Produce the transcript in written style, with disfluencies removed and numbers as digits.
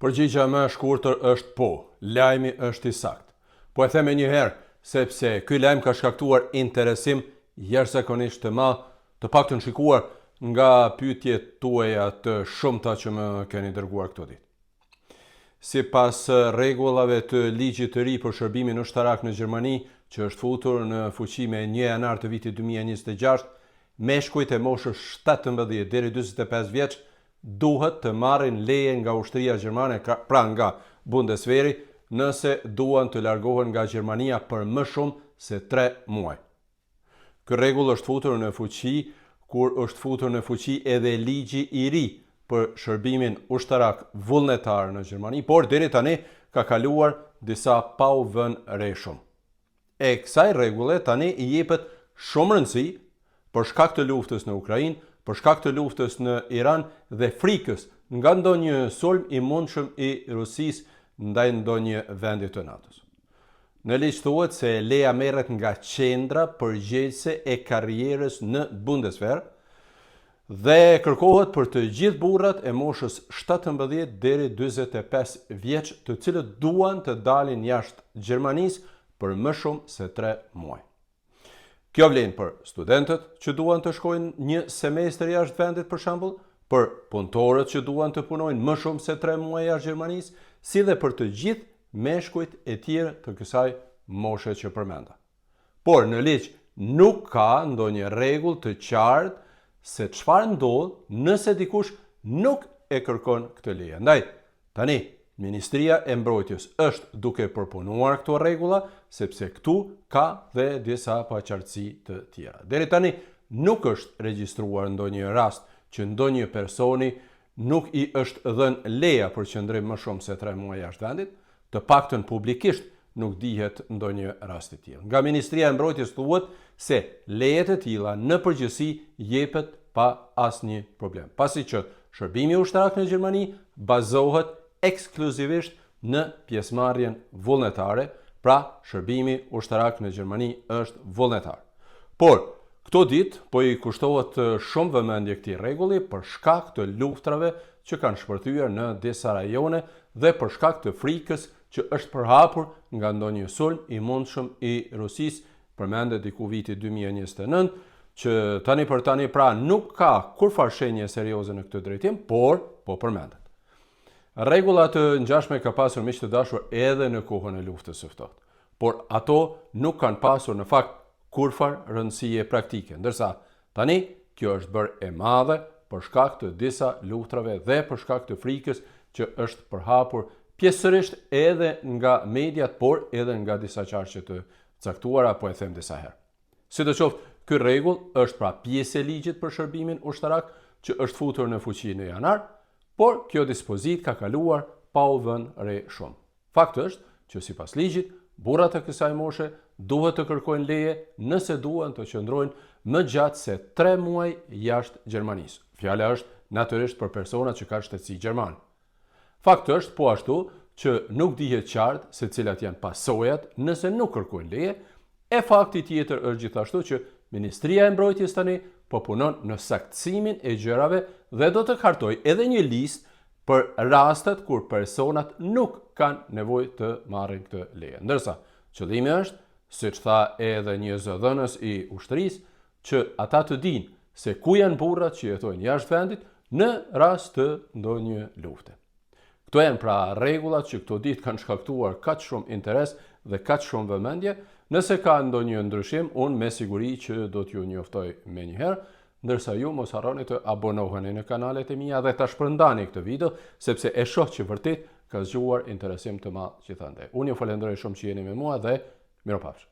Përgjigja më e shkurtër është po, lajmi është i saktë. Po e them një herë, sepse ky lajm ka shkaktuar interesim jashtëzakonisht të madh, të paktën shikuar nga pyetjet tuaja të shumta që më keni dërguar këto ditë. Sipas rregullave të ligjit të ri për shërbimin ushtarak në Gjermani, që është futur në fuqi me 1 janar të vitit 2026, meshkujt e moshës 17 deri 45 vjeç duhet të marrin leje nga ushtria gjermane, pra nga Bundeswehri, nëse duan të largohen nga Gjermania për më shumë se 3 muaj. Ky rregull është futur në fuqi kur është futur në fuqi edhe ligji i ri për shërbimin ushtarak vullnetar në Gjermani, por deri tani ka kaluar disa pa u vënë re shumë. E kësaj rregulle tani i jepet shumë rëndësi për shkak të luftës në Ukrainë, për shkak të luftës në Iran dhe frikës nga ndonjë sulm i mundshëm i Rusisë ndaj ndonjë vendi të NATO-s. Në ligj thuhet se leja merret nga qendra përgjegjëse e karrierës në Bundeswehr dhe kërkohet për të gjithë burrat e moshës 17 deri 45 vjeç, të cilët duan të dalin jashtë Gjermanisë për më shumë se 3 muaj. Kjo vlen për studentët që duan të shkojnë një semestër jashtë vendit për shembull, për punëtorët që duan të punojnë më shumë se 3 muaj jashtë Gjermanisë, si dhe për të gjithë meshkujt e tjerë të kësaj moshe që përmenda. Por në ligj nuk ka ndonjë rregull të qartë se çfarë ndodh nëse dikush nuk e kërkon këtë leje. Andaj, tani Ministria e Mbrojtjes është duke përpunuar këto rregulla, sepse këtu ka dhe disa paqartësi të tjera. Deri tani nuk është regjistruar ndonjë rast që ndonjë personi nuk i është dhënë leja për qëndrim më shumë se 3 muaj jashtë vendit, të paktën publikisht nuk dihet ndonjë rast i tillë. Nga Ministria e Mbrojtjes thuhet se lejet e tilla në përgjithësi jepet pa asnjë problem, pasi që shërbimi ushtarak në Gjermani bazohet ekskluzivisht në pjesëmarrjen vullnetare, pra shërbimi ushtarak në Gjermani është vullnetar. Por këto ditë po i kushtohet shumë vëmendje këtij rregulli për shkak të luftrave që kanë shpërthyer në disa rajone dhe për shkak të frikës që është përhapur nga ndonjë sulm i mundshëm i Rusisë, përmendet diku viti 2029, që tani për tani pra nuk ka kurfar shenje serioze në këtë drejtim, por po përmendet. Rregulla të ngjashme ka pasur miq të dashur edhe në kohën e luftës së ftohtë, por ato nuk kanë pasur në fakt kurfar rëndësie praktike, ndërsa tani kjo është bërë e madhe për shkak të disa luftrave dhe për shkak të frikës që është përhapur pjesërisht edhe nga mediat, por edhe nga disa qarqe të caktuara, po e them disa herë. Sidoqoftë, ky rregull është pra pjesë e ligjit për shërbimin ushtarak që është futur në fuqi në janar, por kjo dispozit ka kaluar pa u vënë re shumë. Fakti është që sipas ligjit, burrat e kësaj moshe duhet të kërkojnë leje nëse duan të qëndrojnë më gjatë se 3 muaj jashtë Gjermanisë. Fjala është natyrisht për persona që kanë shtetësi gjermane. Fakti është po ashtu që nuk dihet qartë se cilat janë pasojat nëse nuk kërkojnë leje, e fakti tjetër është gjithashtu që Ministria e Mbrojtjes tani po punon në saktësimin e gjërave dhe do të hartoj edhe një listë për rastet kur personat nuk kanë nevojë të marrin këtë leje. Ndërsa qëllimi është, siç tha edhe një zëdhënës i ushtrisë, që ata të dinë se ku janë burrat që jetojnë jashtë vendit në rast të ndonjë lufte. Këto janë pra rregullat që këto ditë kanë shkaktuar kaq shumë interes dhe kaq shumë vëmendje. Nëse ka ndonjë ndryshim, unë me siguri që do t'ju njoftoj menjëherë, ndërsa ju mos harroni të abonoheni në kanalet e mia dhe ta shpërndani këtë video, sepse e shoh që vërtet ka zgjuar interesim të madh gjithandej. Unë ju falenderoj shumë që jeni me mua dhe miropafshim.